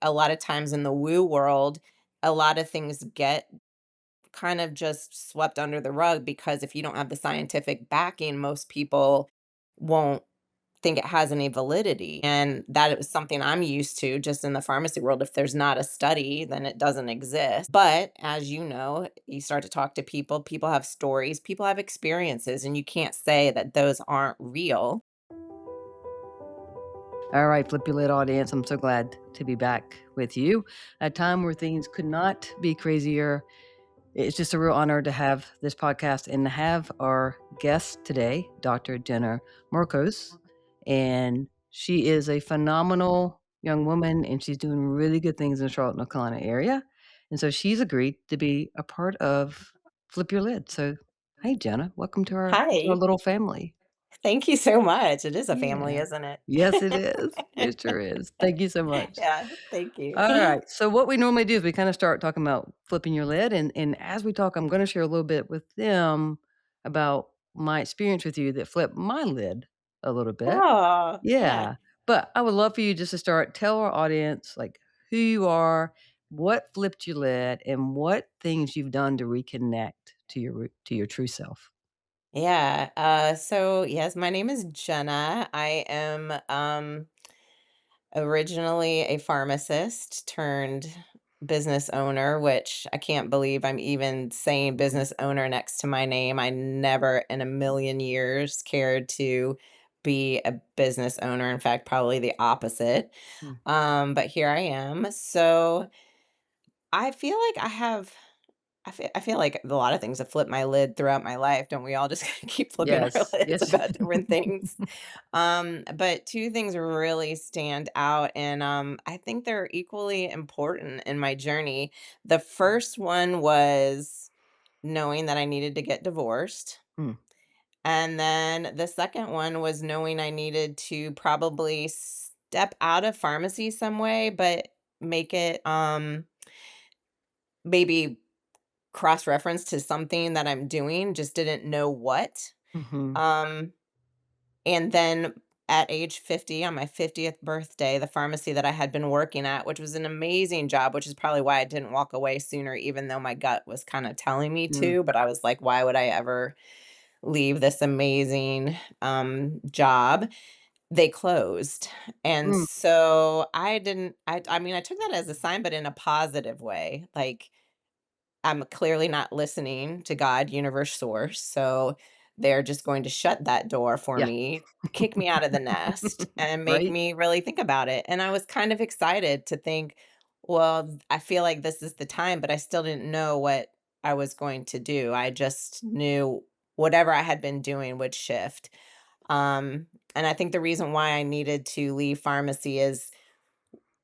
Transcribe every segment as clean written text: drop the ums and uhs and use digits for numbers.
a lot of times in the woo world, a lot of things get kind of just swept under the rug because if you don't have the scientific backing, most people won't think it has any validity. And that is something I'm used to just in the pharmacy world. If there's not a study, then it doesn't exist. But as you know, you start to talk to people, people have stories, people have experiences, and you can't say that those aren't real. All right, Flip Your Lid audience, I'm so glad to be back with you. At a time where things could not be crazier. It's just a real honor to have this podcast and to have our guest today, Dr. Jenna Morcos. And she is a phenomenal young woman and she's doing really good things in the Charlotte, North Carolina area. And so she's agreed to be a part of Flip Your Lid. So, hey, Jenna, welcome to our Hi. little family. Thank you so much. It is a family, Yeah. isn't it? Yes, it is. It sure is. Thank you so much. Yeah, thank you. All right. So what we normally do is we kind of start talking about flipping your lid, and as we talk, I'm going to share a little bit with them about my experience with you that flipped my lid a little bit. Oh, yeah. Yeah. But I would love for you just to start tell our audience like who you are, what flipped your lid, and what things you've done to reconnect to to your true self. Yeah. So yes, my name is Jenna. I am originally a pharmacist turned business owner, which I can't believe I'm even saying business owner next to my name. I never in a million years cared to be a business owner. In fact, probably the opposite. Mm. But here I am. So I feel like I feel like a lot of things have flipped my lid throughout my life. Don't we all just keep flipping our Yes. lids Yes. about different things? But two things really stand out, and I think they're equally important in my journey. The first one was knowing that I needed to get divorced. Mm. And then the second one was knowing I needed to probably step out of pharmacy some way, but make it maybe cross-reference to something that I'm doing, just didn't know what. Mhm. Um, and then at age 50, on my 50th birthday, the pharmacy that I had been working at, which was an amazing job, which is probably why I didn't walk away sooner, even though my gut was kind of telling me Mm. to. But I was like, why would I ever leave this amazing job? They closed. And Mm. so I didn't, I mean, I took that as a sign, but in a positive way. Like, I'm clearly not listening to God, universe, source. So they're just going to shut that door for Yeah. me, kick me out of the nest, and make Right? me really think about it. And I was kind of excited to think, well, I feel like this is the time, but I still didn't know what I was going to do. I just knew whatever I had been doing would shift. Um, and I think the reason why I needed to leave pharmacy is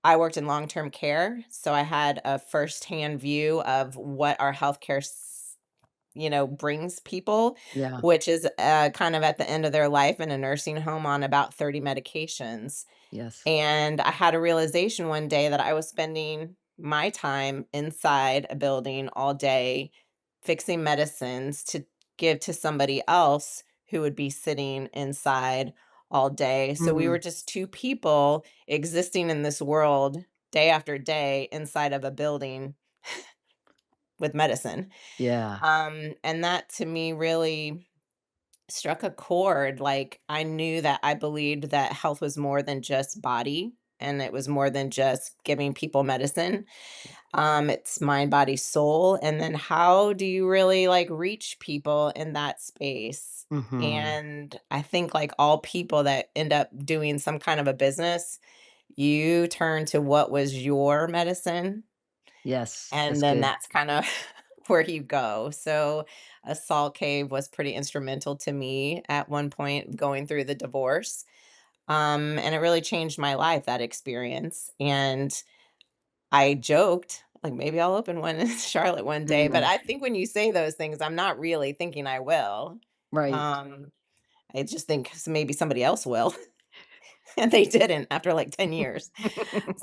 I worked in long-term care, so I had a firsthand view of what our healthcare brings people, Yeah. which is, kind of at the end of their life in a nursing home on about 30 medications. Yes. And I had a realization one day that I was spending my time inside a building all day fixing medicines to give to somebody else who would be sitting inside all day. So we were Mhm. just two people existing in this world day after day inside of a building with medicine. Yeah. And that to me really struck a chord. Like I knew that I believed that health was more than just body and it was more than just giving people medicine. It's mind, body, soul. And then how do you really like reach people in that space? Mhm. And I think like all people that end up doing some kind of a business, you turn to what was your medicine Yes, and that's then good. that's kind of where you go. So, a salt cave was pretty instrumental to me at one point going through the divorce. And it really changed my life, that experience. And I joked, like, maybe I'll open one in Charlotte one day. But Mm. I think when you say those things, I'm not really thinking I will. Right. Um, I just think maybe somebody else will. And they didn't after like 10 years.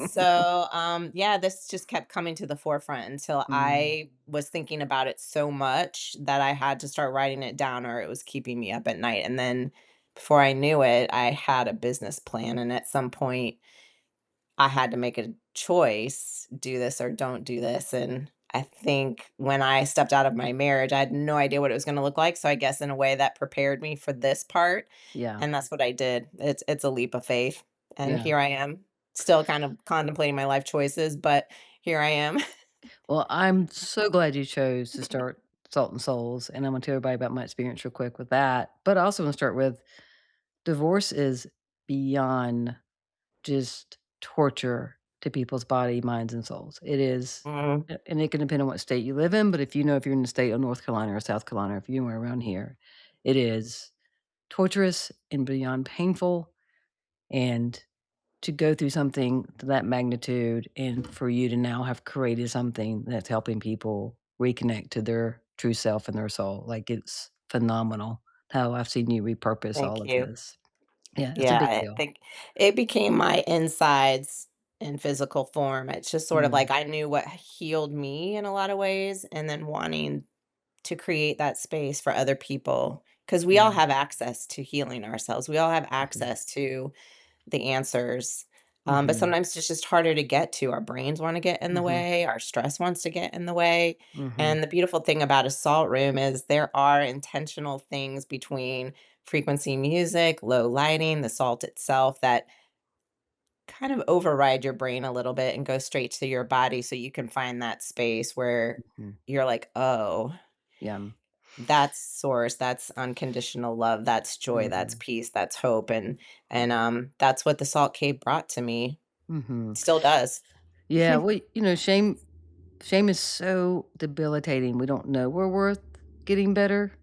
So, yeah, this just kept coming to the forefront until Mm. I was thinking about it so much that I had to start writing it down or it was keeping me up at night. And then before I knew it, I had a business plan. And at some point, I had to make a choice, do this or don't do this. And I think when I stepped out of my marriage, I had no idea what it was going to look like. So I guess in a way that prepared me for this part. Yeah. And that's what I did. It's a leap of faith. And Yeah. here I am, still kind of contemplating my life choices, but here I am. Well, I'm so glad you chose to start Salt and Souls, and I'm gonna tell everybody about my experience real quick with that. But I also wanna start with divorce is beyond just torture to people's body, minds, and souls. It is Mm, and it can depend on what state you live in, but if you're in the state of North Carolina or South Carolina, if you're anywhere around here, it is torturous and beyond painful, and to go through something to that magnitude and for you to now have created something that's helping people reconnect to their true self and their soul, like, it's phenomenal how I've seen you repurpose all thank of you. this. Yeah, it's a Yeah, big I deal. think it became my insides in physical form. It's just sort of Mm, like I knew what healed me in a lot of ways, and then wanting to create that space for other people because we all yeah, have access to healing ourselves. We all have mhm, access to the answers. But mhm, sometimes it's just harder to get to. Our brains want to get in the mhm, way, our stress wants to get in the way. mhm, And the beautiful thing about a salt room is there are intentional things between frequency music, low lighting, the salt itself that kind of override your brain a little bit and go straight to your body so you can find that space where mhm, you're like, oh, yeah, that's source, that's unconditional love, that's joy, that's mhm, peace, that's hope, and that's what the salt cave brought to me. mhm. Still does. Yeah, well, shame is so debilitating, we don't know we're worth getting better.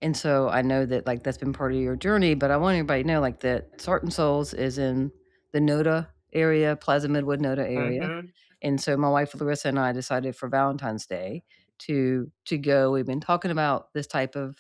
And so I know that, like, that's been part of your journey, but I want everybody to know, like, that Heart and Souls is in the NODA area, Plaza Midwood NODA area. Mhm. And so my wife Larissa and I decided for Valentine's Day to go. We've been talking about this type of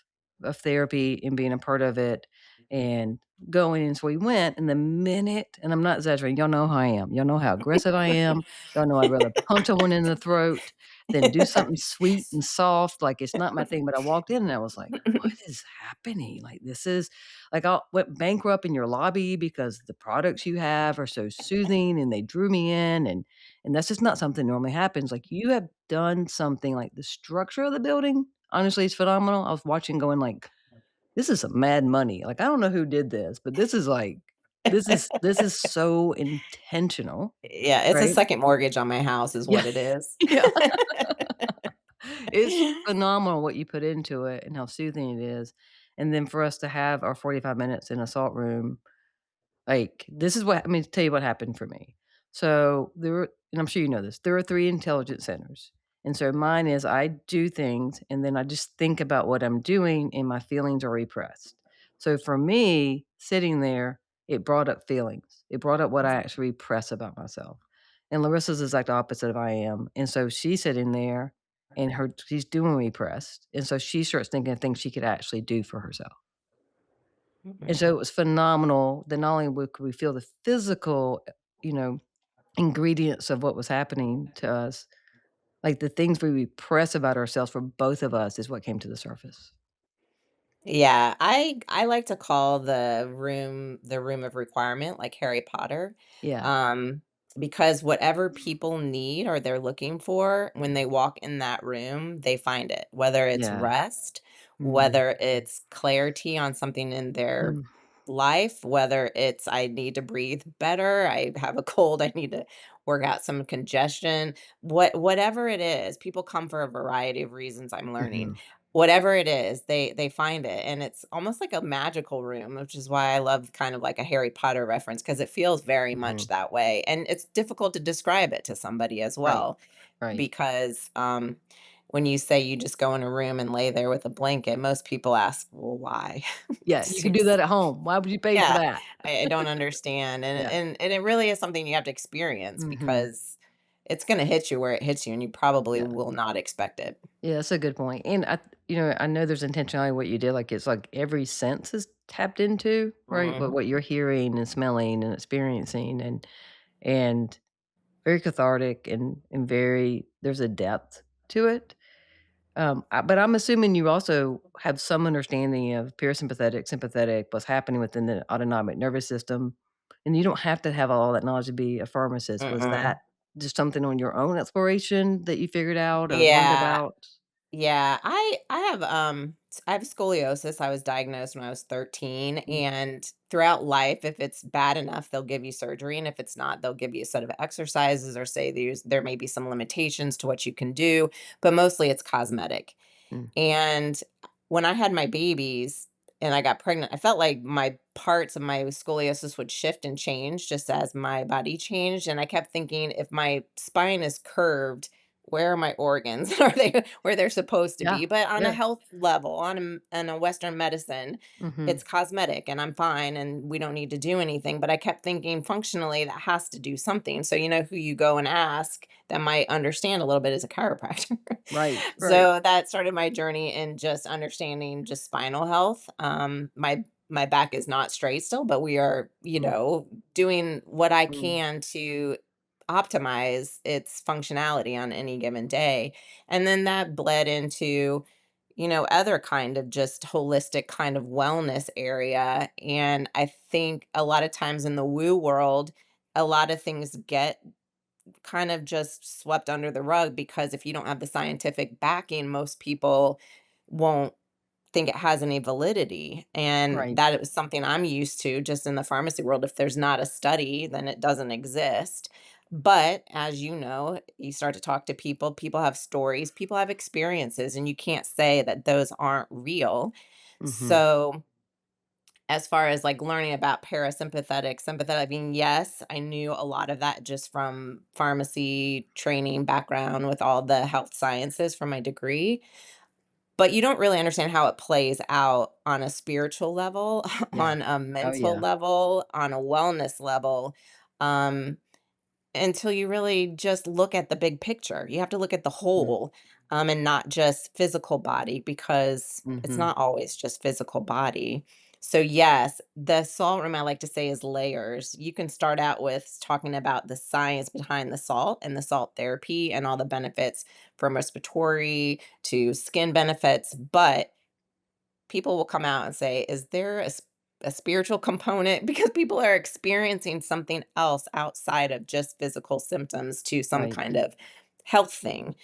therapy and being a part of it and going. And so we went, and the minute, and I'm not exaggerating, y'all know how I am. Y'all know how aggressive I am. Y'all know I'd rather punch someone in the throat than do something sweet and soft. Like, it's not my thing. But I walked in and I was like, what is happening? Like, this is like, I went bankrupt in your lobby because the products you have are so soothing and they drew me in, and that's just not something normally happens. Like, you have done something, like, the structure of the building, honestly, is phenomenal. I was watching going like, "This is some mad money." Like, I don't know who did this, but this is like this is so intentional, Yeah, it's a right? second mortgage on my house is Yeah. what it is. Yeah. It's phenomenal what you put into it and how soothing it is, and then for us to have our 45 minutes in a salt room. Like, this is what I mean, to tell you what happened for me. So, there were, and I'm sure you know this, there are 3 intelligence centers, and so mine is I do things, and then I just think about what I'm doing, and my feelings are repressed. So, for me, sitting there, it brought up feelings. It brought up what I actually repress about myself, and Larissa's is like the opposite of I am, and so she's sitting there, and she's doing repressed, and so she starts thinking of things she could actually do for herself. And Mhm. so it was phenomenal that not only could we feel the physical, you know, ingredients of what was happening to us, like the things we repress about ourselves for both of us is what came to the surface. Yeah, I like to call the room of requirement, like Harry Potter, Yeah. um, because whatever people need or they're looking for, when they walk in that room, they find it. Whether it's Yeah. rest, Mhm. whether it's clarity on something in their Mm. life, whether it's I need to breathe better, I have a cold, I need to work out some congestion, whatever it is, people come for a variety of reasons I'm learning. Mhm. Whatever it is, they find it, and it's almost like a magical room, which is why I love kind of like a Harry Potter reference because it feels very much Mhm. that way, and it's difficult to describe it to somebody as Right. well Right. because, when you say you just go in a room and lay there with a blanket, most people ask, "Well, why?" Yeah, you Just can do ex that at home. Why would you pay for Yeah, that? I don't understand, and Yeah. and it really is something you have to experience Mhm. because it's gonna hit you where it hits you, and you probably Yeah. will not expect it. Yeah, that's a good point. And I know there's intentionality in what you did. Like, it's like every sense is tapped into, right? But Mhm. what you're hearing and smelling and experiencing, and very cathartic, and very, there's a depth to it. But I'm assuming you also have some understanding of parasympathetic, sympathetic, what's happening within the autonomic nervous system. And you don't have to have all that knowledge to be a pharmacist. Was that Mm-mm. just something on your own exploration that you figured out or learned Yeah. about? Yeah, I have scoliosis. I was diagnosed when I was 13, Mm, and throughout life, if it's bad enough, they'll give you surgery, and if it's not, they'll give you a set of exercises or say there may be some limitations to what you can do, but mostly it's cosmetic. mm, And when I had my babies and I got pregnant, I felt like my parts of my scoliosis would shift and change just as my body changed. And I kept thinking, if my spine is curved, where are my organs? Are they where they're supposed to yeah, be? But on a yeah, health level, on a Western medicine, mhm, it's cosmetic and I'm fine and we don't need to do anything. But I kept thinking functionally that has to do something. So you know who you go and ask that might understand a little bit is a chiropractor. right, right, So that started my journey in just understanding just spinal health. My back is not straight still, but we are, mm, doing what I mm, can to optimize its functionality on any given day. And then that bled into, other kind of just holistic kind of wellness area. And I think a lot of times in the woo world, a lot of things get kind of just swept under the rug because if you don't have the scientific backing, most people won't think it has any validity. And right, that is something I'm used to just in the pharmacy world. If there's not a study, then it doesn't exist. But as you know, you start to talk to people, people have stories, people have experiences, and you can't say that those aren't real. mhm, So as far as, like, learning about parasympathetic, sympathetic, I mean, yes, I knew a lot of that just from pharmacy training background with all the health sciences from my degree, but you don't really understand how it plays out on a spiritual level, yeah, on a oh, mental yeah, level, on a wellness level, um, until you really just look at the big picture. You have to look at the mm, whole, and not just physical body because it's mhm, not always just physical body. So yes, the salt room I like to say is layers. You can start out with talking about the science behind the salt and the salt therapy and all the benefits from respiratory to skin benefits, but people will come out and say, "Is there a spiritual component?" Because people are experiencing something else outside of just physical symptoms to some right, kind of health thing.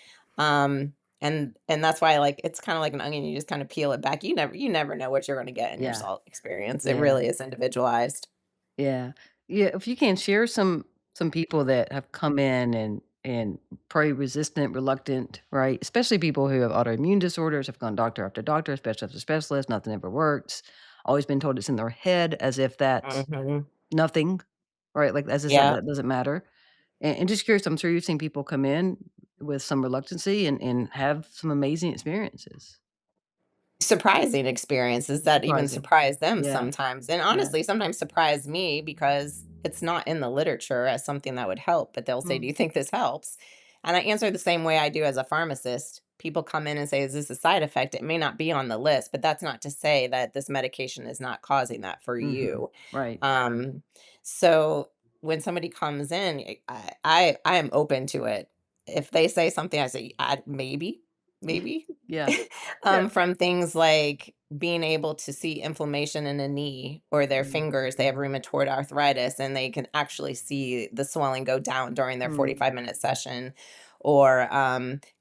And that's why it's kind of like an onion. You just kind of peel it back. You never know what you're going to get in your yeah, salt experience. It yeah. really is individualized. Yeah. Yeah, if you can share some people that have come in and probably resistant, reluctant, right? Especially people who have autoimmune disorders, have gone doctor after doctor, specialist after specialist, nothing ever works. Always been told it's in their head as if that's Mhm. nothing, right? Like as if that, Yeah. that doesn't matter. And just curious, I'm sure you've seen people come in with some reluctancy and have some amazing experiences. Surprising experiences that even Surprising. surprise them Yeah. sometimes, and Yeah. honestly, sometimes surprise me because it's not in the literature as something that would help, but they'll say, "Do Mm, you think this helps?" And I answer the same way I do as a pharmacist. People come in and say, "Is this a side effect?" It may not be on the list, but that's not to say that this medication is not causing that for mhm. you. Right. Um, so when somebody comes in, I am open to it. If they say something, I say, maybe, maybe." Yeah. Yeah. From things like being able to see inflammation in a knee or their Mm, fingers. They have rheumatoid arthritis and they can actually see the swelling go down during their mm, 45-minute session, or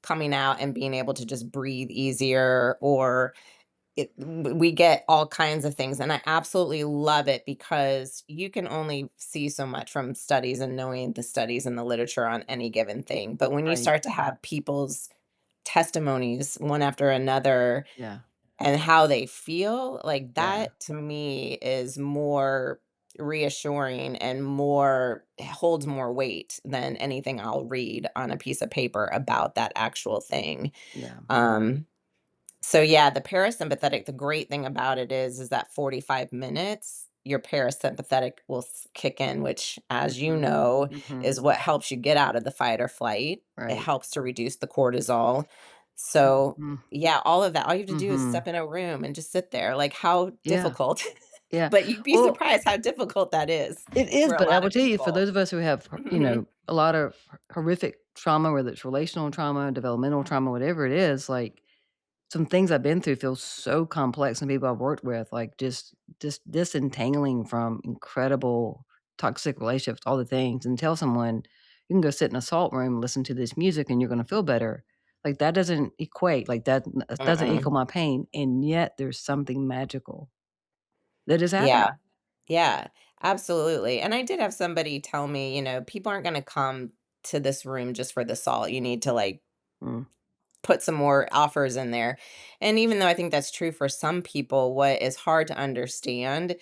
coming out and being able to just breathe easier, or we get all kinds of things. And I absolutely love it because you can only see so much from studies and knowing the studies and the literature on any given thing. But when you right. start to have people's testimonies one after another Yeah. and how they feel, like Yeah. that to me is more reassuring and more holds more weight than anything I'll read on a piece of paper about that actual thing. Yeah. Um, so yeah, the parasympathetic, the great thing about it is that 45 minutes, your parasympathetic will kick in, which, as you Mhm. know, Mhm. is what helps you get out of the fight or flight. It Right. helps to reduce the cortisol. So Mhm. yeah, all of that, all you have to do is Mhm. step in a room and just sit there. Like, how Yeah. difficult. Yeah. But you'd be Well, surprised how difficult that is it is, for a but I lot will of tell you, for people. those of us who have, Mhm. a lot of horrific trauma, whether it's relational trauma, developmental trauma, whatever it is, like, some things I've been through feel so complex and people I've worked with, like, just disentangling from incredible toxic relationships, all the things, and tell someone, "You can go sit in a salt room, listen to this music, and you're gonna feel better." Like, that doesn't equate, like, that doesn't equal Mm-mm. my pain, and yet there's something magical that is happening. Yeah. Yeah, absolutely. And I did have somebody tell me, people aren't going to come to this room just for the salt. You need to like Mm, put some more offers in there. And even though I think that's true for some people, what is hard to understand,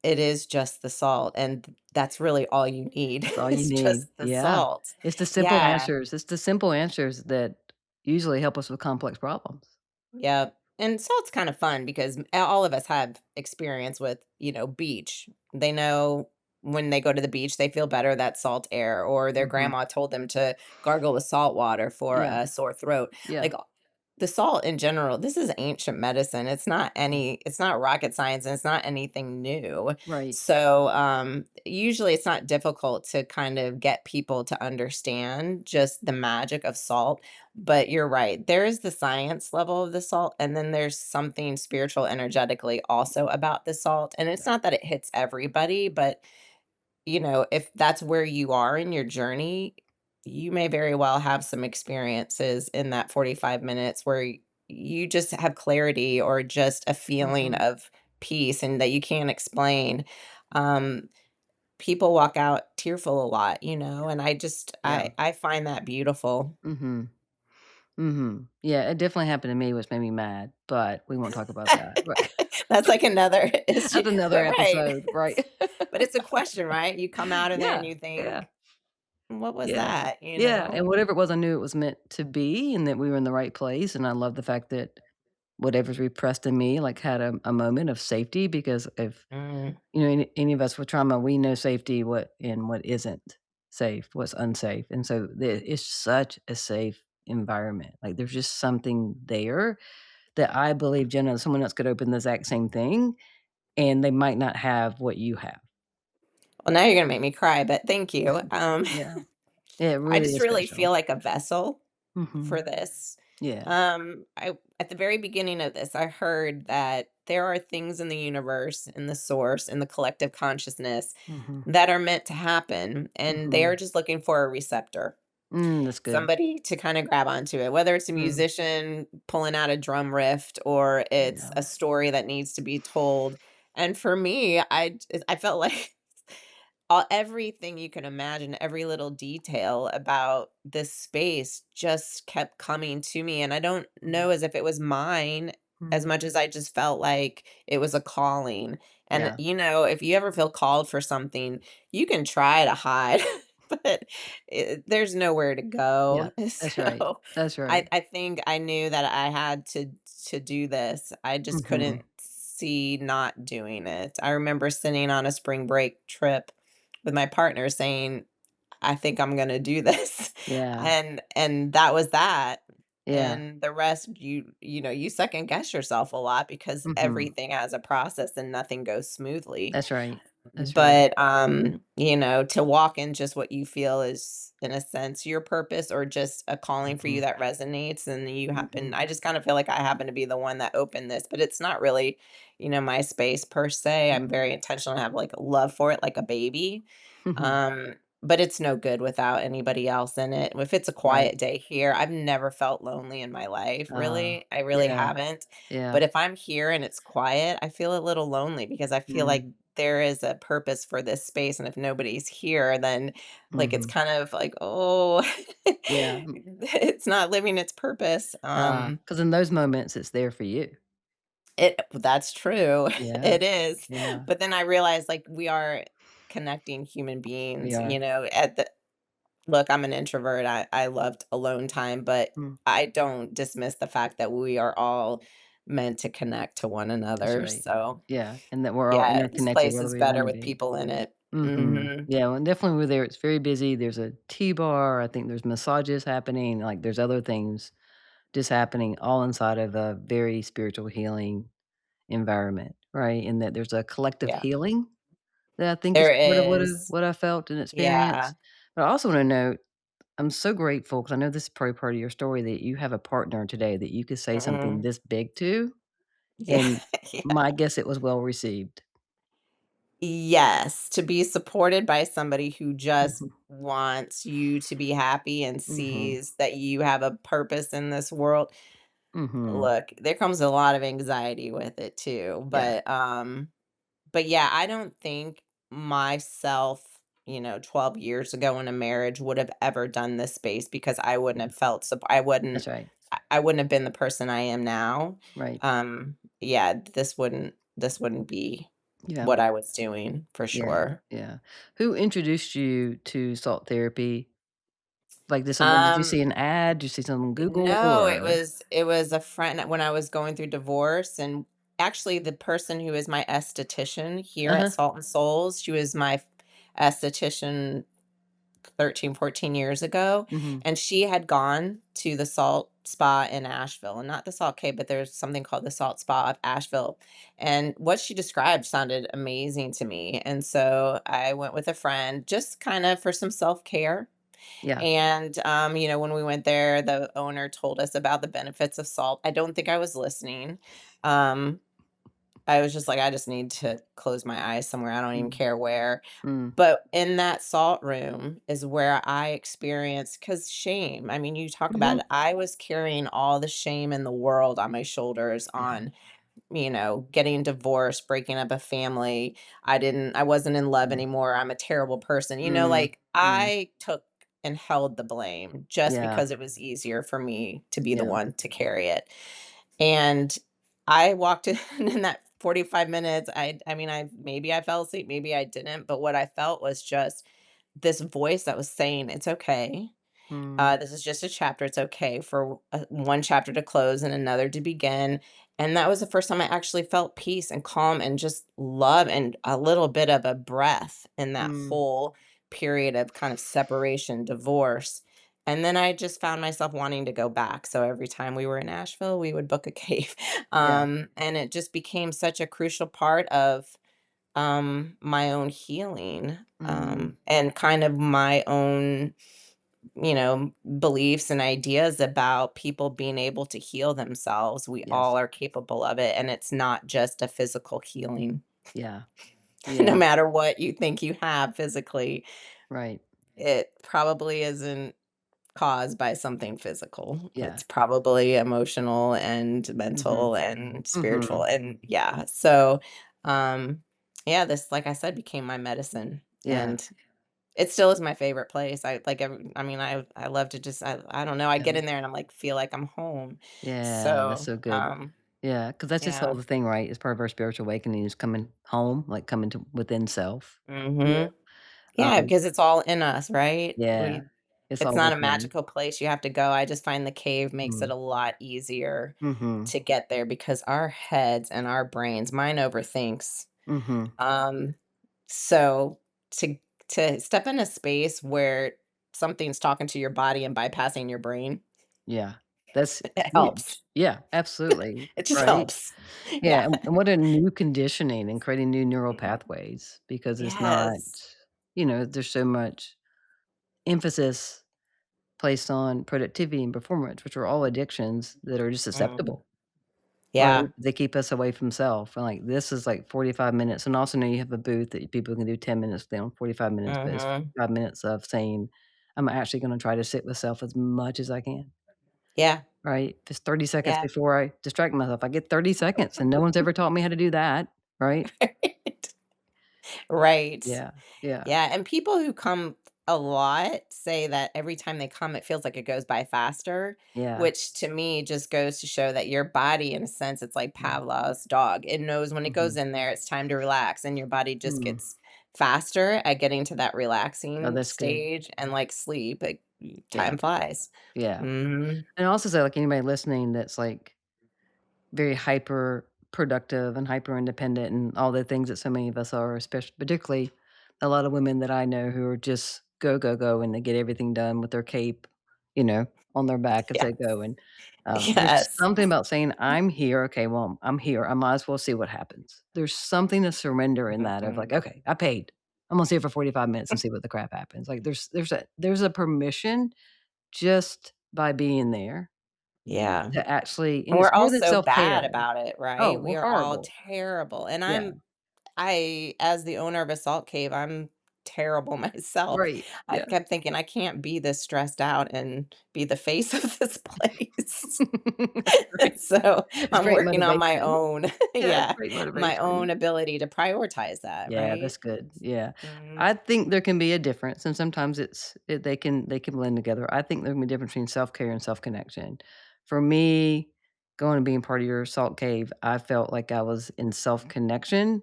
it is just the salt. And that's really all you need that's all you is need. just the Yeah. salt. Yeah. It's the simple answers that usually help us with complex problems. Yeah. And salt's kind of fun because all of us have experience with, beach. They know when they go to the beach, they feel better that salt air, or their Mhm. grandma told them to gargle with salt water for Yeah, a sore throat. yeah. Like the salt in general, this is ancient medicine. Mm, It's not rocket science and it's not anything new. right. So, usually it's not difficult to kind of get people to understand just the magic of salt, but you're right. There is the science level of the salt, and then there's something spiritual energetically also about the salt. And it's Yeah. not that it hits everybody, but if that's where you are in your journey, you may very well have some experiences in that 45 minutes where you just have clarity or just a feeling Mhm, of peace and that you can't explain. Um, People walk out tearful a lot, and yeah. I find that beautiful. Mhm, mhm. Yeah, it definitely happened to me, which made me mad, but we won't talk about that. Right. That's like another issue, That's another but right. episode, right? But it's a question, right? You come out of there and Yeah, you yeah, think, "What was yeah, that?" yeah, and whatever it was, I knew it was meant to be and that we were in the right place, and I love the fact that whatever's repressed in me, like, had a moment of safety because if, Mm. any of us with trauma, we know safety, what isn't safe, what's unsafe, and so it's such a safe environment, like, there's just something there that I believe, Jenna, someone else could open the exact same thing, and they might not have what you have. Well, now you're gonna make me cry, but thank you. Yeah. Yeah, it I really just is really special. feel like a vessel Mhm. for this. Yeah. I At the very beginning of this, I heard that there are things in the universe, in the source, in the collective consciousness Mhm. that are meant to happen, and they are Mhm. just looking for a receptor. That's good. Somebody to kinda grab onto it, whether it's a Mm. musician pulling out a drum riff or it's Yeah. a story that needs to be told, and for me, I felt like all everything you can imagine, every little detail about this space just kept coming to me, and I don't Mm. know as if it was mine as Mhm. much as I just felt like it was a calling, and, Yeah. if you ever feel called for something, you can try to hide, but there's nowhere to Yeah. go, That's right. so That's I right. I think I knew that I had to do this. I just Mhm. couldn't see not doing it. I remember sitting on a spring break trip with my partner saying, "I think I'm gonna do this." Yeah. And that was that. Yeah. And the rest, you second guess yourself a lot because Mhm. everything has a process and nothing goes smoothly. That's right. That's right. But, to walk in just what you feel is, in a sense, your purpose or just a calling for you Mhm. that resonates, and Mhm. I just kinda feel like I happen to be the one that opened this, but it's not really, my space per se. I'm Mhm. very intentional and have, like, a love for it like a baby. But it's no good without anybody else in it. If it's a Right. quiet day here, I've never felt lonely in my life, Ah. really. I really Yeah. haven't. Yeah. But if I'm here and it's quiet, I feel a little lonely because I feel Mm. like there is a purpose for this space. And if nobody's here, then like it's Mhm. kind of like, oh, Yeah. it's not living its purpose. 'Cause in those moments, it's there for you. That's true. Yeah. It is. Yeah. But then I realized like we are connecting human We beings, are. at the look, I'm an introvert. I loved alone time, but Mm. I don't dismiss the fact that we are all meant to connect to one That's another. right. So, Yeah, and that we're all yeah, this interconnected place whether is we better wanna with be. people in it. Mhm. Mhm. Yeah, well, definitely we're there, it's very busy, there's a tea bar, I think there's massages happening, like, there's other things just happening all inside of a very spiritual healing environment, right? And that there's a collective Yeah. healing that I think is There part of is. what I felt and Yeah. experienced. But I also wanna note, I'm so grateful because I know this is probably part of your story that you have a partner today that you could say something Mhm. this big to, Yeah. and Yeah. my guess it was well received. Yes, to be supported by somebody who just Mhm, wants you to be happy and mhm, sees that you have a purpose in this world. mhm. Look, there comes a lot of anxiety with it too, Yeah, but yeah, I don't think myself, 12 years ago in a marriage would have ever done this space because I wouldn't yeah, have felt I wouldn't that's right, I wouldn't have been the person I am now. right. Yeah, this wouldn't be Yeah, what I was doing for yeah, sure. yeah. Who introduced you to salt therapy? Like, did you Um, see an ad? Did you see something on Google no, it or was it was a friend when I was going through divorce, and actually the person who is my esthetician here at Uh-huh, Salt and Souls, she was my esthetician 13, 14 years ago, mhm, and she had gone to the salt spa in Asheville, and not the Salt Cave, but there's something called the Salt Spa of Asheville. And what she described sounded amazing to me. And so I went with a friend just kind of for some self-care. yeah, And when we went there, the owner told us about the benefits of salt. I don't think I was listening. Um, I was just like, I just need to close my eyes somewhere. I don't even mm, care where. mm, But in that salt room is where I experienced, because shame. I mean, you talk about mhm, it. I was carrying all the shame in the world on my shoulders yeah, on, getting divorced, breaking up a family. I wasn't in love yeah, anymore. I'm a terrible person. mm, Like mm, I took and held the blame just yeah, because it was easier for me to be the yeah, one to carry it. And I walked in in that 45 minutes. I mean, maybe I fell asleep, maybe I didn't, but what I felt was just this voice that was saying, "It's okay. mm, This is just a chapter. It's okay for one chapter to close and another to begin." And that was the first time I actually felt peace and calm and just love and a little bit of a breath in that mm, whole period of kind of separation, divorce. And then I just found myself wanting to go back. So every time we were in Nashville, we would book a cave. yeah, And it just became such a crucial part of my own healing, mm, and kind of my own beliefs and ideas about people being able to heal themselves. We yes, all are capable of it, and it's not just a physical healing. yeah, No yeah, matter what you think you have physically, right, it probably isn't caused by something physical. yeah, It's probably emotional and mhm, mental and spiritual. mhm, And yeah, so yeah, this, like I said, became my medicine. yeah, And it still is my favorite place. I mean, I love to just I don't know, I get yeah, in there and I'm like, feel like I'm home. yeah, that's So, so good. Yeah, because that's this yeah. whole thing, right? It's part of our spiritual awakening is coming home, like, coming to within self, you Mhm. know? Yeah, Um, because it's all in us, right? yeah, it's It's all not a within. magical place you have to go. I just find the cave makes it Mm, a lot easier mhm, to get there because our heads and our brains, mine overthinks. mhm, Um, so to step in a space where something's talking to your body and bypassing your brain, yeah, that's it helps. huge. Yeah, absolutely, It just right? helps. Yeah, Yeah. and what a new conditioning and creating new neural pathways because it's not Yes. there's so much emphasis placed on productivity and performance, which are all addictions that are just Mhm. acceptable, right? Yeah. They keep us away from self, and, like, this is, like, 45 minutes, and also now you have a booth that people can do 10 minutes down, 45 minutes, but it's Mhm. 5 minutes of saying, "I'm actually gonna try to sit with self as much as I can." Yeah. Right? Just 30 seconds Yeah. before I distract myself. I get 30 seconds, and no one's ever taught me how to do that, right? Right. Yeah, yeah, Yeah, and people who come a lot say that every time they come, it feels like it goes by faster, yeah, which to me just goes to show that your body, in a sense, it's like mm, Pavlov's dog. It knows when it goes mhm, in there, it's time to relax, and your body just mm. gets faster at getting to that Oh, relaxing that's good. stage, and like sleep, Yeah, time flies. yeah. Mhm. And I also say, like, anybody listening that's, like, very hyper productive and hyper independent and all the things that so many of us are, especially particularly a lot of women that I know who are just go, go, go, and they get everything done with their cape, on their back as they Yes. go, and, there's Yes. something about saying, "I'm here, okay, well, I'm here, I might as well see what happens." There's something to surrender in that of like, Mhm. "Okay, I paid. I'm gonna sit here for 45 minutes and see what the crap happens." Like, there's a permission just by being there Yeah. to actually and And we're it's all more than so bad self-care. about it, Oh, right? We we're are all horrible. terrible. And Yeah. I as the owner of a salt cave, I'm terrible myself. Right, I yeah. kept thinking, "I can't be this stressed out and be the face of this place." Right. So, It's I'm great working on my motivation. own Yeah, it's yeah, great my motivation. own ability to prioritize that, Yeah, right? that's good, yeah. Mhm. I think there can be a difference, and sometimes they can blend together. I think there can be a difference between self-care and self-connection. For me, going and being part of your salt cave, I felt like I was in self-connection,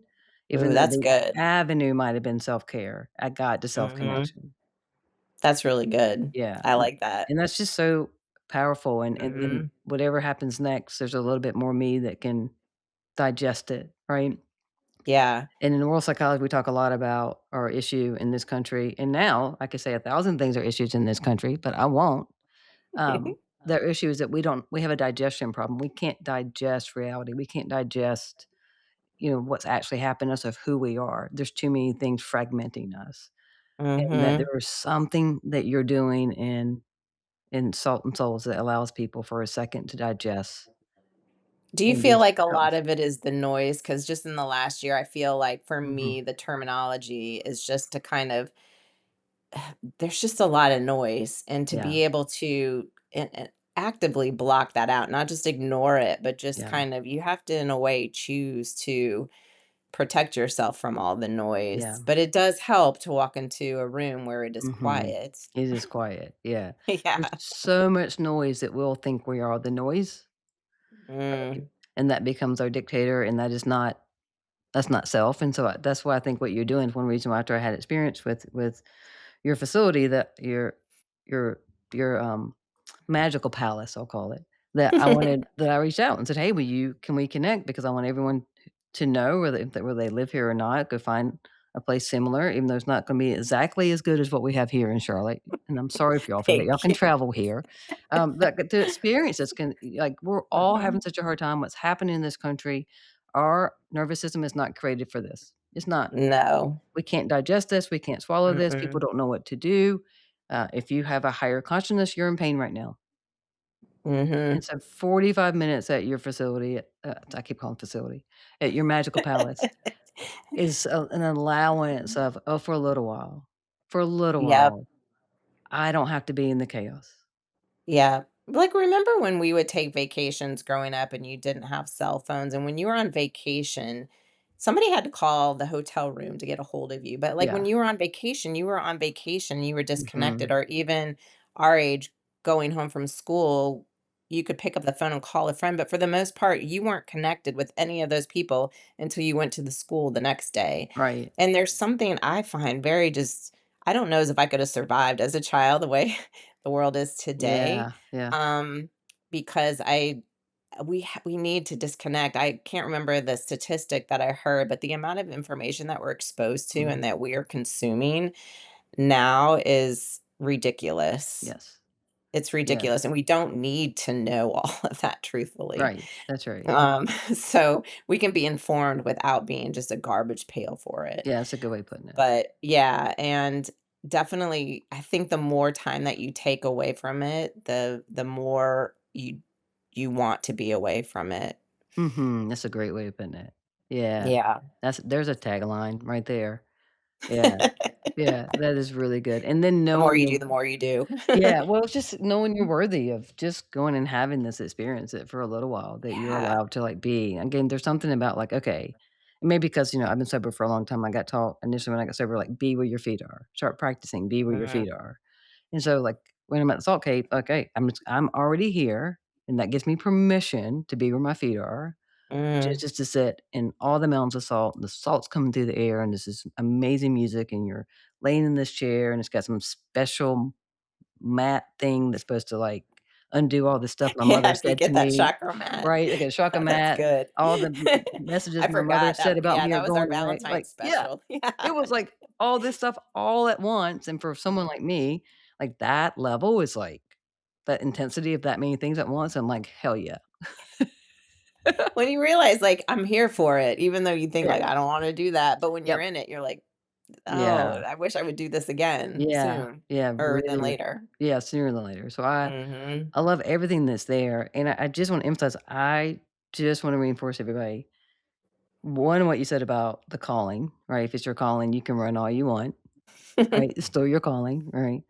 even Ooh, though that's the good. avenue might have been self-care. I got to Mhm. self-connection. That's really good. Yeah, I like that. and that's just so powerful, and then Mhm. whatever happens next, there's a little bit more me that can digest it, right? Yeah. And in world psychology, we talk a lot about our issue in this country, and now I could say 1,000 things are issues in this country, but I won't. Their issue is that we have a digestion problem. We can't digest reality. We can't digest, what's actually happened to us of who we are. There's too many things fragmenting us, and that Mhm. there is something that you're doing in Salt and Souls that allows people for a second to digest Do you and feel just like a lot health. of it is the noise? Because just in the last year, I feel like for Mhm. me, the terminology is just to kind of there's just a lot of noise, and to Yeah, be able to actively block that out, not just ignore it, but just yeah, kind of you have to, in a way, choose to protect yourself from all the yeah. noise. But it does help to walk into a room where it is Mhm. quiet. It is quiet, yeah. There's Yeah. so much noise that we'll think we are the noise, right? Mm. And that becomes our dictator, and that's not self, and so, that's why I think what you're doing is one reason why after I had experience with your facility that your your magical palace, I'll call it, that I reached out and said, "Hey, can we connect? Because I want everyone to know whether they live here or not, go find a place similar, even though it's not gonna be exactly as good as what we have here in Charlotte, and I'm sorry for y'all for that. Y'all Thank can you. travel here." But to experience this can like, we're all having Mhm. such a hard time. What's happening in this country, our nervous system is not created for this. It's not. No. We can't digest this, we can't swallow this, people Mm-mm. don't know what to do. If you have a higher consciousness, you're in pain right now. And Mhm. so 45 minutes at your facility, I keep calling facility, at your magical palace is an allowance of, "Oh, for a little Yep. while, I don't have to be in the chaos." Yeah. Like, remember when we would take vacations growing up and you didn't have cell phones, and when you were on vacation, somebody had to call the hotel room to get a hold of you. But like when Yeah. you were on vacation, you were disconnected, Mhm. or even our age going home from school, you could pick up the phone and call a friend. But for the most part, you weren't connected with any of those people until you went to the school the next day. Right. And there's something I find very just, I don't know as if I could have survived as a child the way the world is today, Yeah, yeah. um, because we need to disconnect. I can't remember the statistic that I heard, but the amount of information that we're exposed to and Mhm. that we are consuming now is ridiculous. Yes. It's Yeah. ridiculous, and we don't need to know all of that, truthfully. Right. That's right. Um, so we can be informed without being just a garbage pail for it. Yeah, that's a good way of putting it. But yeah, and definitely I think the more time that you take away from it, the more you want to be away from it. Mhm. That's a great way of putting it. Yeah. Yeah. There's a tagline right there. Yeah. Yeah, that is really good, and then The more you do, knowing the more you do. yeah, well, it's just knowing you're worthy of just going and having this experience it for a little while, that you're Yeah. allowed to, like, be. Again, there's something about, like, okay, maybe because, I've been sober for a long time, I got taught initially when I got sober, like, "Be where your feet are. Start practicing, be where your Mm, feet are." And so, like, when I'm at the salt cave, okay, I'm already here, and that gives me permission to be where my feet are. Which is mm. just to sit in all the mountains of salt, and the salt's coming through the air, and this is amazing music, and you're laying in this chair, and it's got some special mat thing that's supposed to, like, undo all the stuff my mother Yeah, you said to get that me, chakra mat. right? Like a chakra That's mat, good. all the messages I my mother forgot said that about yeah, me are that was our going away, like Valentine's yeah, special. Yeah. it was, like, all this stuff all at once, and for someone like me, like, that level is, like that intensity of that many things at once, I'm like, "Hell yeah." When you realize, like, I'm here for it, even though you think, like, Yeah. I don't wanna do that, but when you're Yep. in it, you're like, "Oh, Yeah. I wish I would do this again Yeah, soon yeah, or than really later." yeah, sooner than later. So I Mhm. I love everything that's there, and I just wanna emphasize, I just wanna reinforce everybody, one, what you said about the calling, right? If it's your calling, you can run all you want, right? It's still your calling, right?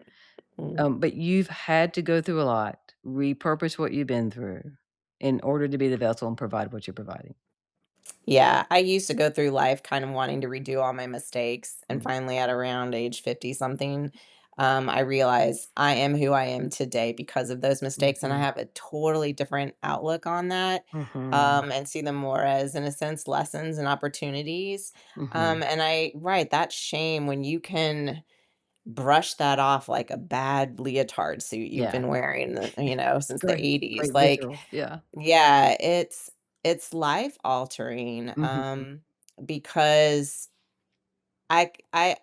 Mm. But you've had to go through a lot, repurpose what you've been through in order to be the vessel and provide what you're providing. Yeah, I used to go through life kind of wanting to redo all my mistakes, and Mm, finally at around age 50 something, I realized I am who I am today because of those mistakes, and I mhm, have a totally different outlook on that, mhm, and see them more as, in a sense, lessons and opportunities. mhm. And right, that shame when you can brush that off like a bad leotard suit you've Yeah. been wearing, since the Great, 80s. great Like, visual, yeah. yeah, it's life altering, Mhm. because I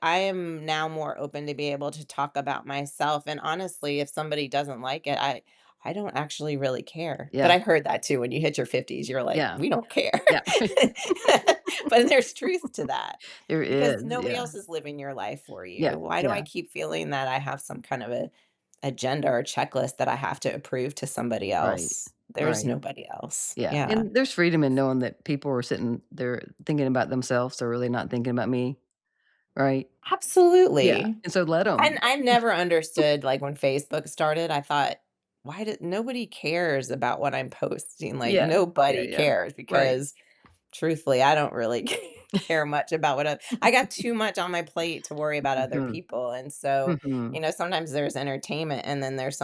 am now more open to be able to talk about myself, and honestly, if somebody doesn't like it, I don't actually really care. But Yeah, I heard that too, when you hit your 50s, you're like, yeah, "We don't care." yeah. But there's truth to that, There because is, nobody yeah. else is living your life for Yeah, you. Why do I yeah, keep feeling that I have some kind of a agenda or checklist that I have to approve to somebody right, else? There's right. nobody else. Yeah, Yeah. and there's freedom in knowing that people are sitting there thinking about themselves, they're really not thinking about me, right? Yeah, Absolutely. and so let And 'em. I never understood, like, when Facebook started, I thought, "Why did nobody cares about what I'm posting?" Like, Yeah, yeah, nobody yeah. cares Right. because, truthfully, I don't really care much about what I got too much on my plate to worry about other Mhm, people, and so, mhm. sometimes there's entertainment, and then there's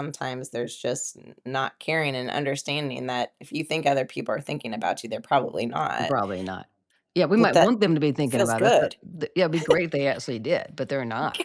just not caring and understanding that if you think other people are thinking about you, they're probably not, Probably not. Yeah, we but might that want them to be thinking feels about us, but good. yeah, it'd be great if they actually did, but they're not.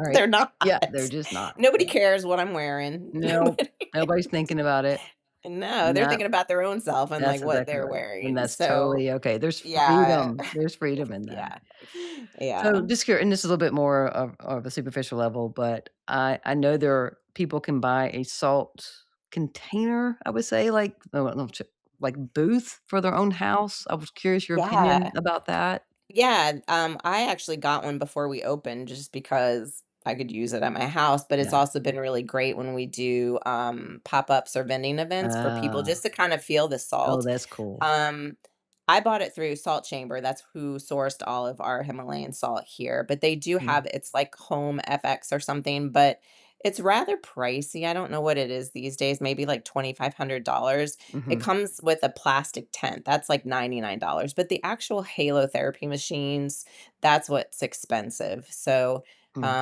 Alright. They're not. Yeah, they're just not. Nobody Yeah. cares what I'm wearing. No, Nobody nobody's thinking about it. No, they're No, thinking about their own self and, like, that's what exactly they're right, and wearing. that's So, totally okay. yeah. There's freedom in that. Yeah. Yeah. So, just curi and this is a little bit more of a superficial level, but I know there are people can buy a salt container, I would say, like, no, like, booth for their own house. I was curious your opinion Yeah. about that. Yeah, I actually got one before we opened just because I could use it at my house, but it's Yeah. also been really great when we do, pop-ups or vending events for people Ah. just to kind of feel the Oh, salt. that's cool. Um, I bought it through Salt Chamber, that's who sourced all of our Himalayan salt here, but they do Mm, have it's like Home FX or something, but it's rather pricey. I don't know what it is these days, maybe like $2,500. It mhm, comes with a plastic tent, that's like $99, but the actual halotherapy machines, that's what's expensive. So, mm,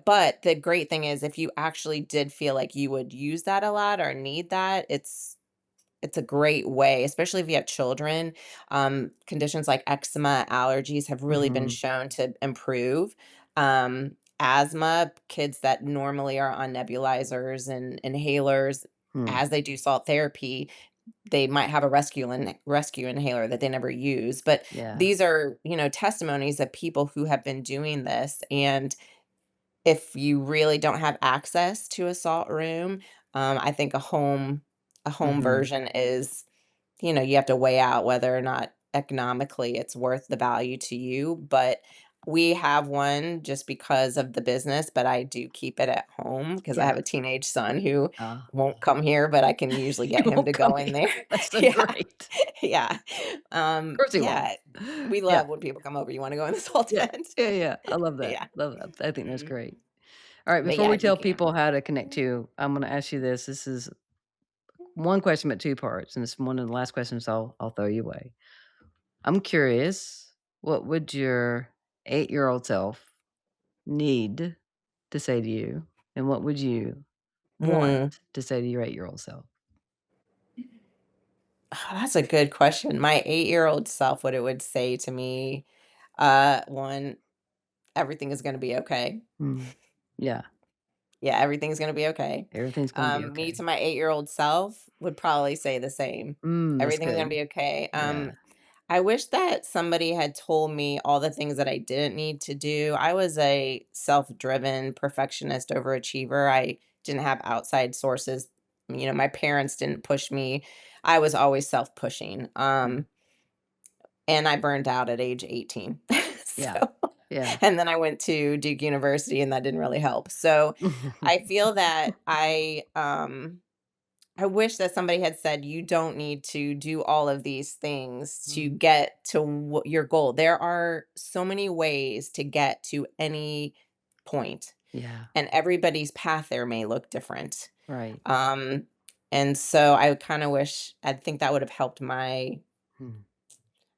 but the great thing is if you actually did feel like you would use that a lot or need that, it's a great way, especially if you have children. Conditions like eczema, allergies have really been mhm, shown to improve. Asthma, kids that normally are on nebulizers and inhalers, hmm, as they do salt therapy, they might have a rescue inhaler that they never use. But yeah, these are, testimonies of people who have been doing this. And if you really don't have access to a salt room, I think a home mhm, version is, you have to weigh out whether or not economically it's worth the value to you, but we have one just because of the business, but I do keep it at home because I yeah, have a teenage son who ah, won't come here, but I can usually he get him to won't come go in here. there. That's so Yeah. great. Yeah. Of course he won't. Yeah. We Yeah, love when people come over. You wanna go in the salt yeah, tent? yeah, yeah, I Yeah. love that, I think that's Mhm. great. Alright, But before yeah, we you tell can. people how to connect to you, I'm gonna ask you this. This is one question, but 2 parts, and it's one of the last questions I'll throw you away. I'm curious, what would your 8-year-old self need to say to you, and what would you want Mm. to say to your 8-year-old self? That's a good question. My 8-year-old self, what it would say to me, one, everything is gonna be okay. Mm. Yeah, Yeah, everything's gonna be okay. everything's gonna be Me okay. to my 8-year-old self would probably say the same. That's Everything's gonna good. be okay. Yeah. I wish that somebody had told me all the things that I didn't need to do. I was a self-driven perfectionist overachiever. I didn't have outside sources. My parents didn't push me. I was always self-pushing. Mm. And I burned out at age 18. Yeah. So, Yeah. and then I went to Duke University and that didn't really help. So, I feel that I wish that somebody had said, "You don't need to do all of these things to Mhm. get to your goal." There are so many ways to get to any point, Yeah, and everybody's path there may look different. right. Um, and so I kinda wish I think that would have helped Mhm.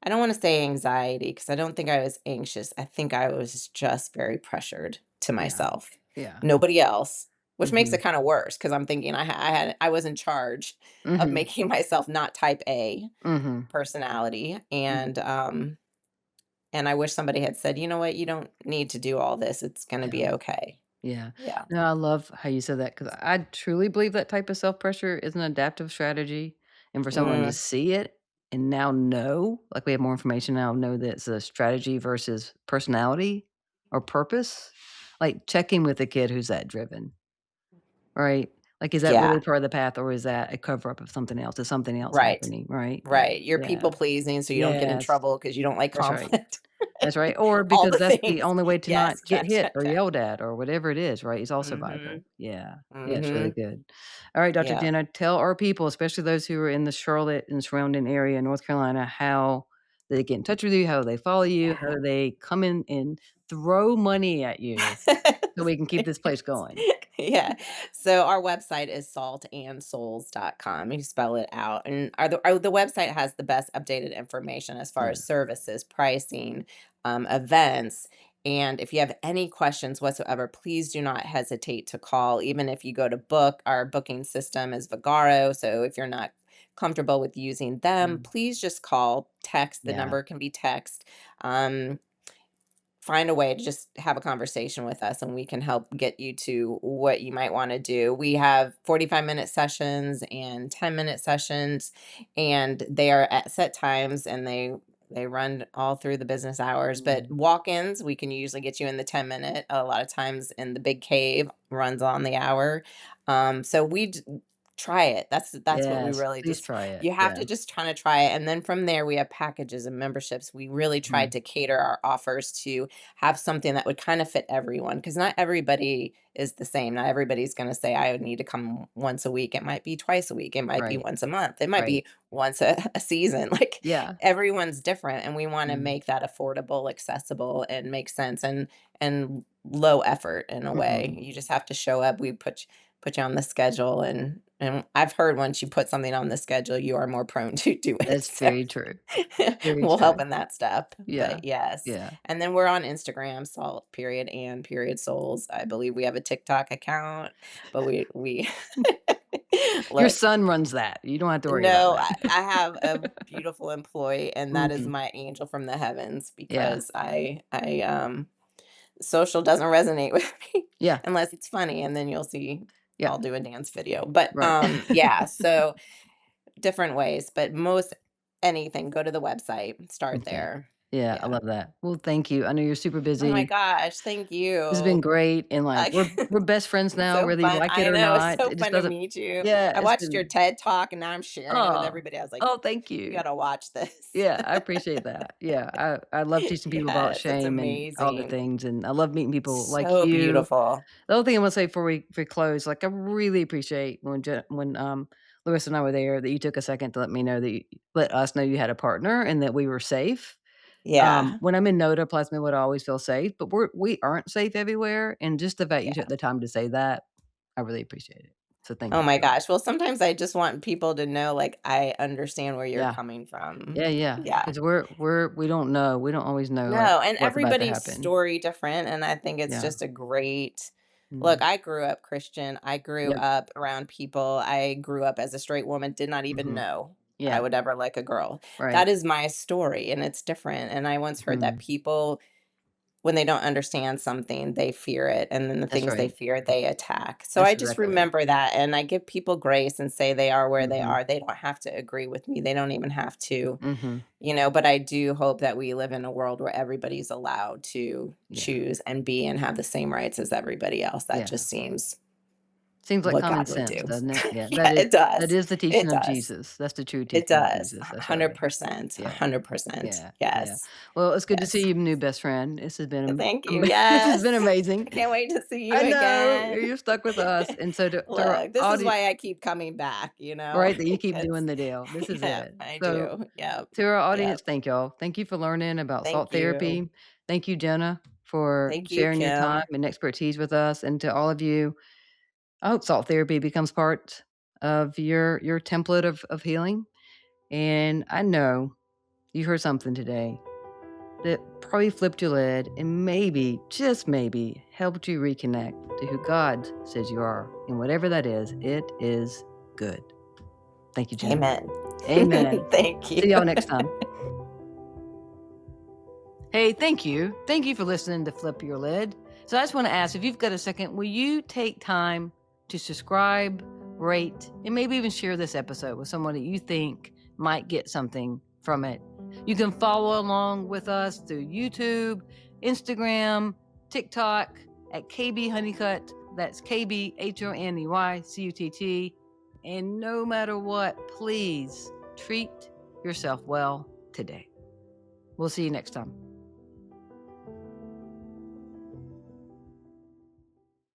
I don't wanna say anxiety because I don't think I was anxious. I think I was just very pressured to Yeah, myself. yeah. Nobody else, which makes Mhm, it kinda worse because 'cause I'm thinking I was in charge of mhm, making myself not type A mhm, personality, mhm. and I wish somebody had said, "You know what? You don't need to do all this. It's gonna Yeah, be okay." yeah. Yeah. No, I love how you said that because I truly believe that type of self-pressure is an adaptive strategy, and for someone to Mm, see it and now know, like, we have more information now, know that it's a strategy versus personality or purpose, like, checking with a kid who's that driven, right? Like, is that yeah. really part of the path, or is that a cover-up of something else? Is something else Right. happening, right? Yeah, Right. You're yeah. people pleasing so you don't get in Yes, trouble because you don't like that's right. conflict. That's right, or All because the that's the things. only way to not Yes. get Check, hit check, or check. yelled at or whatever it is, right? It's all survival. Mhm. Yeah. Yeah, it's really Mhm. good. Alright, Doctor Yeah. Jenna, tell our people, especially those who are in the Charlotte and surrounding area, North Carolina, how they get in touch with you, how they follow you, how Yeah. they come in and throw money at you so we can keep this place going. Yeah. So our website is saltandsouls.com. You spell it out. And the website has the best updated information as far Yeah. as services, pricing, events. And if you have any questions whatsoever, please do not hesitate to call. Even if you go to book, our booking system is Vagaro. So if you're not comfortable with using them, Mm. please just call, text. The Yeah. number can be text. Um, find a way to just have a conversation with us and we can help get you to what you might want to do. We have 45-minute sessions and 10-minute sessions and they are at set times and they run all through the business hours, but Mm. walk-ins we can usually get you in the 10-minute. A lot of times in the big cave runs on the hour. So try it. That's what we Yes, really please just try it. you have Yeah. to just kind of try it. And then from there, we have packages and memberships. We really tried Mhm. to cater our offers to have something that would kind of fit everyone because not everybody is the same. Not everybody's going to say, I would need to come once a week. It might be twice a week. It might be Right, once a month. It might right. be once a season. Like Yeah. everyone's different. And we want to Mm. make that affordable, accessible, and make sense and low effort in a way. Mhm. You just have to show up. We put you on the schedule and I've heard once you put something on the schedule, you are more prone to do it. That's So very true. Very we'll help true. in that step. Yeah. But yes. Yeah. And then we're on Instagram, salt period and period souls. I believe we have a TikTok account, but we Your look, son runs that. You don't have to worry about no, that. I have a beautiful employee and that is Mhm. my angel from the heavens Yeah. because social doesn't resonate with me Yeah. unless it's funny, and then you'll see Yeah. I'll do a dance video. But, Right. yeah, so different ways, but most anything, go to the website, start Okay. there. Yeah, I Yeah. love that. Well, thank you. I know you're super Oh my busy. gosh, thank This has been you. great, and, like, I we're best friends it's now, so whether you fun. like it I or know, it's not. so It just fun to doesn't. meet you. Yeah, I it's watched your been. TED Talk, and now I'm sharing it with Oh. everybody. I was like, Oh, thank "You you. gotta watch this." Yeah, I appreciate that. Yeah, I love teaching people about Yes, it's shame and all the amazing. things, and I love meeting people like So you. beautiful. The other thing I wanna say before we close, like, I really appreciate when, Lewis and I were there, that you took a second to let me know that you let us know you had a partner and that we were safe. Yeah, When I'm in NODA, Plasmid, I always feel safe, but we aren't safe everywhere, and just the fact you took yeah. the time to say that, I really appreciate it. So thank Oh you my for that. gosh. Well, sometimes I just want people to know, like, I understand where you're Yeah. coming from. Yeah, yeah, Yeah. 'cause we don't know. We don't always know, like, No, and what's about to everybody's happen. story different, and I think it's Yeah. just a great look, Mhm. I grew up Christian. I grew Yep. up around people. I grew up as a straight woman, did not even Mhm. know I Yeah. would ever like a girl. Right. That is my story, and it's different. And I once heard that Mhm. people when they don't understand something, they fear it, and then the That's things they right. fear, they attack. So That's I just exactly right. remember that, and I give people grace and say they are where they Mhm. are. They don't have to agree with me. They don't even have to, Mhm. but I do hope that we live in a world where everybody's allowed to Yeah. choose and be and have the same rights as everybody else. That Yeah. just seems Seems like what common God would sense, do. doesn't it? Yeah, Yeah, it that does. is the It teaching of does. Jesus. That's the true It teaching of does. Jesus. That's right. 100%. Yeah. 100%. Yeah, yeah. Yes. Well, it's good to see Yes. you, new best friend. This has been Thank you. this has Yes. been amazing. I can't wait to see you I know again. you're stuck with us, and so to our Look, this is audience, why I keep coming back, right? That you keep because doing the deal. This is yeah, it. I So do. Yep. to our audience, Yep. thank y'all. Thank you for learning about Thank salt you. therapy. Thank you, Jenna, for Thank you, sharing your time Kim. and expertise with us. And to all of you, I hope salt therapy becomes part of your template of healing. And I know you heard something today that probably flipped your lid and maybe, just maybe, helped you reconnect to who God says you are. And whatever that is, it is good. Thank you, Jenna. Amen. Amen. Thank you. See y'all next time. Hey, thank you. Thank you for listening to Flip Your Lid. So I just want to ask, if you've got a second, will you take time to subscribe, rate, and maybe even share this episode with someone that you think might get something from it? You can follow along with us through YouTube, Instagram, TikTok at KB Honeycutt. That's KBHONEYCUTT. And no matter what, please treat yourself well today. We'll see you next time.